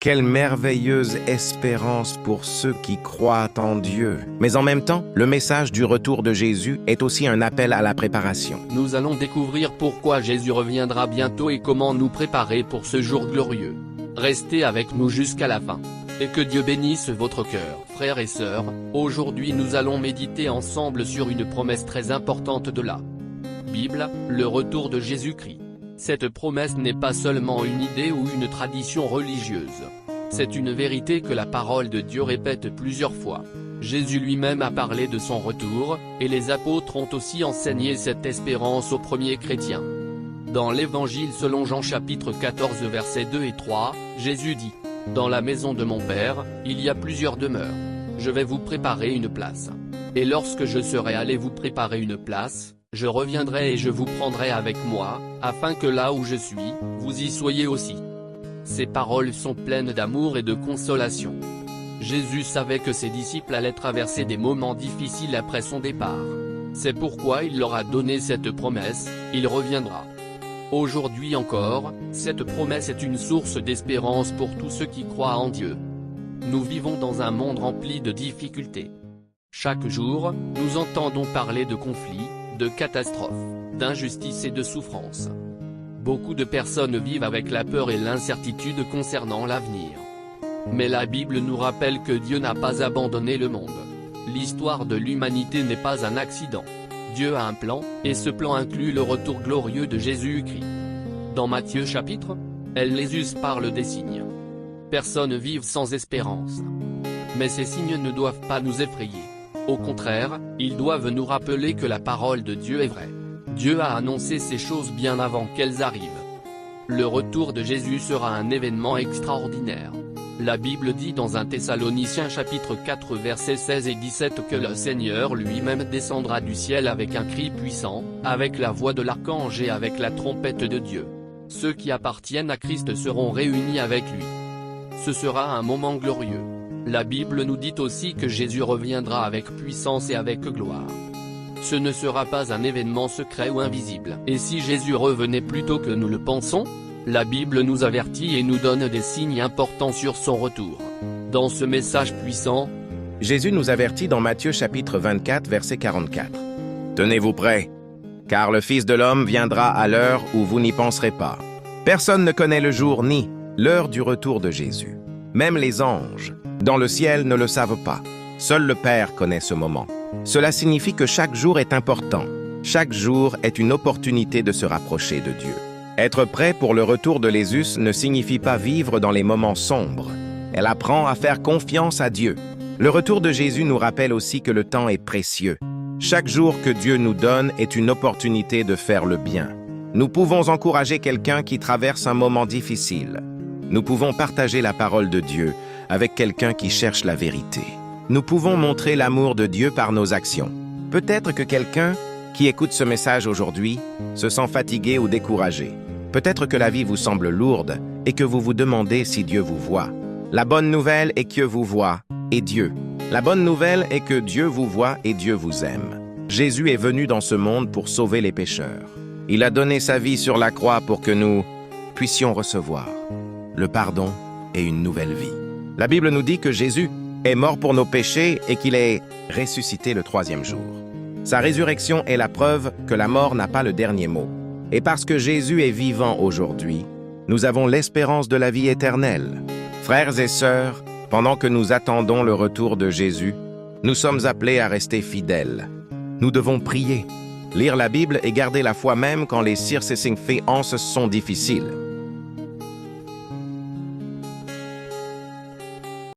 Quelle merveilleuse espérance pour ceux qui croient en Dieu. Mais en même temps, le message du retour de Jésus est aussi un appel à la préparation. Nous allons découvrir pourquoi Jésus reviendra bientôt et comment nous préparer pour ce jour glorieux. Restez avec nous jusqu'à la fin. Et que Dieu bénisse votre cœur, frères et sœurs. Aujourd'hui nous allons méditer ensemble sur une promesse très importante de la Bible, le retour de Jésus-Christ. Cette promesse n'est pas seulement une idée ou une tradition religieuse. C'est une vérité que la parole de Dieu répète plusieurs fois. Jésus lui-même a parlé de son retour, et les apôtres ont aussi enseigné cette espérance aux premiers chrétiens. Dans l'Évangile selon Jean chapitre 14 versets 2 et 3, Jésus dit : « Dans la maison de mon Père, il y a plusieurs demeures. Je vais vous préparer une place. Et lorsque je serai allé vous préparer une place, je reviendrai et je vous prendrai avec moi, afin que là où je suis, vous y soyez aussi. » Ces paroles sont pleines d'amour et de consolation. Jésus savait que ses disciples allaient traverser des moments difficiles après son départ. C'est pourquoi il leur a donné cette promesse, il reviendra. Aujourd'hui encore, cette promesse est une source d'espérance pour tous ceux qui croient en Dieu. Nous vivons dans un monde rempli de difficultés. Chaque jour, nous entendons parler de conflits, de catastrophes, d'injustices et de souffrances. Beaucoup de personnes vivent avec la peur et l'incertitude concernant l'avenir. Mais la Bible nous rappelle que Dieu n'a pas abandonné le monde. L'histoire de l'humanité n'est pas un accident. Dieu a un plan, et ce plan inclut le retour glorieux de Jésus-Christ. Dans Matthieu chapitre, Jésus parle des signes. Personne vive sans espérance. Mais ces signes ne doivent pas nous effrayer. Au contraire, ils doivent nous rappeler que la parole de Dieu est vraie. Dieu a annoncé ces choses bien avant qu'elles arrivent. Le retour de Jésus sera un événement extraordinaire. La Bible dit dans 1 Thessaloniciens chapitre 4 versets 16 et 17 que le Seigneur lui-même descendra du ciel avec un cri puissant, avec la voix de l'archange et avec la trompette de Dieu. Ceux qui appartiennent à Christ seront réunis avec lui. Ce sera un moment glorieux. La Bible nous dit aussi que Jésus reviendra avec puissance et avec gloire. Ce ne sera pas un événement secret ou invisible. Et si Jésus revenait plus tôt que nous le pensons ? La Bible nous avertit et nous donne des signes importants sur son retour. Dans ce message puissant, Jésus nous avertit dans Matthieu chapitre 24 verset 44. « Tenez-vous prêts, car le Fils de l'homme viendra à l'heure où vous n'y penserez pas. Personne ne connaît le jour ni l'heure du retour de Jésus. Même les anges dans le ciel ne le savent pas. Seul le Père connaît ce moment. Cela signifie que chaque jour est important. Chaque jour est une opportunité de se rapprocher de Dieu. Être prêt pour le retour de Jésus ne signifie pas vivre dans les moments sombres. Elle apprend à faire confiance à Dieu. Le retour de Jésus nous rappelle aussi que le temps est précieux. Chaque jour que Dieu nous donne est une opportunité de faire le bien. Nous pouvons encourager quelqu'un qui traverse un moment difficile. Nous pouvons partager la parole de Dieu avec quelqu'un qui cherche la vérité. Nous pouvons montrer l'amour de Dieu par nos actions. Peut-être que quelqu'un qui écoute ce message aujourd'hui se sent fatigué ou découragé. Peut-être que la vie vous semble lourde et que vous vous demandez si Dieu vous voit. La bonne nouvelle est que vous voit et Dieu. La bonne nouvelle est que Dieu vous voit et Dieu vous aime. Jésus est venu dans ce monde pour sauver les pécheurs. Il a donné sa vie sur la croix pour que nous puissions recevoir le pardon et une nouvelle vie. La Bible nous dit que Jésus est mort pour nos péchés et qu'il est ressuscité le 3e jour. Sa résurrection est la preuve que la mort n'a pas le dernier mot. Et parce que Jésus est vivant aujourd'hui, nous avons l'espérance de la vie éternelle. Frères et sœurs, pendant que nous attendons le retour de Jésus, nous sommes appelés à rester fidèles. Nous devons prier, lire la Bible et garder la foi même quand les circonstances sont difficiles.